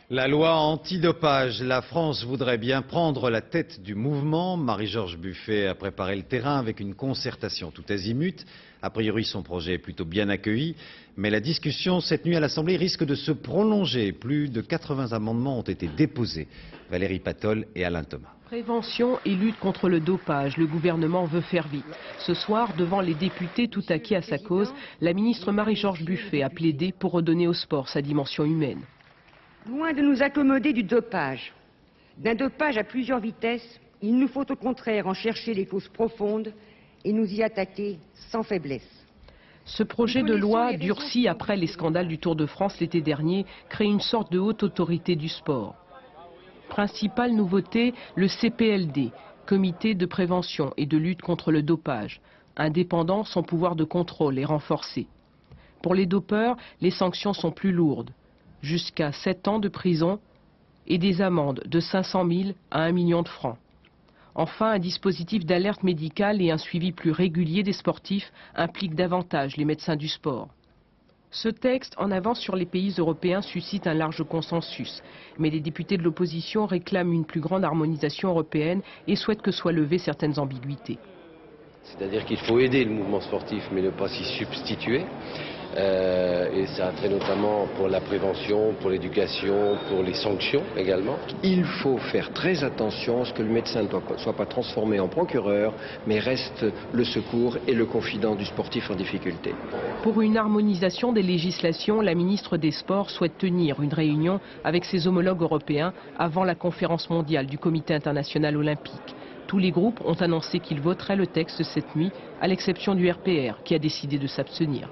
La loi antidopage, la France voudrait bien prendre la tête du mouvement. Marie-Georges Buffet a préparé le terrain avec une concertation tout azimut. A priori, son projet est plutôt bien accueilli, mais la discussion cette nuit à l'Assemblée risque de se prolonger. Plus de 80 amendements ont été déposés. Valérie Patol et Alain Thomas. Prévention et lutte contre le dopage, le gouvernement veut faire vite. Ce soir, devant les députés tout acquis à sa cause, la ministre Marie-Georges Buffet a plaidé pour redonner au sport sa dimension humaine. Loin de nous accommoder du dopage, d'un dopage à plusieurs vitesses, il nous faut au contraire en chercher les causes profondes et nous y attaquer sans faiblesse. Ce projet de loi, durci après les scandales du Tour de France l'été dernier, crée une sorte de haute autorité du sport. Principale nouveauté, le CPLD, Comité de prévention et de lutte contre le dopage. Indépendant, son pouvoir de contrôle est renforcé. Pour les dopeurs, les sanctions sont plus lourdes. Jusqu'à 7 ans de prison et des amendes de 500 000 à 1 million de francs. Enfin, un dispositif d'alerte médicale et un suivi plus régulier des sportifs impliquent davantage les médecins du sport. Ce texte, en avance sur les pays européens, suscite un large consensus. Mais les députés de l'opposition réclament une plus grande harmonisation européenne et souhaitent que soient levées certaines ambiguïtés. C'est-à-dire qu'il faut aider le mouvement sportif, mais ne pas s'y substituer. Et ça a trait notamment pour la prévention, pour l'éducation, pour les sanctions également. Il faut faire très attention à ce que le médecin ne soit pas transformé en procureur, mais reste le secours et le confident du sportif en difficulté. Pour une harmonisation des législations, la ministre des Sports souhaite tenir une réunion avec ses homologues européens avant la conférence mondiale du Comité international olympique. Tous les groupes ont annoncé qu'ils voteraient le texte cette nuit, à l'exception du RPR, qui a décidé de s'abstenir.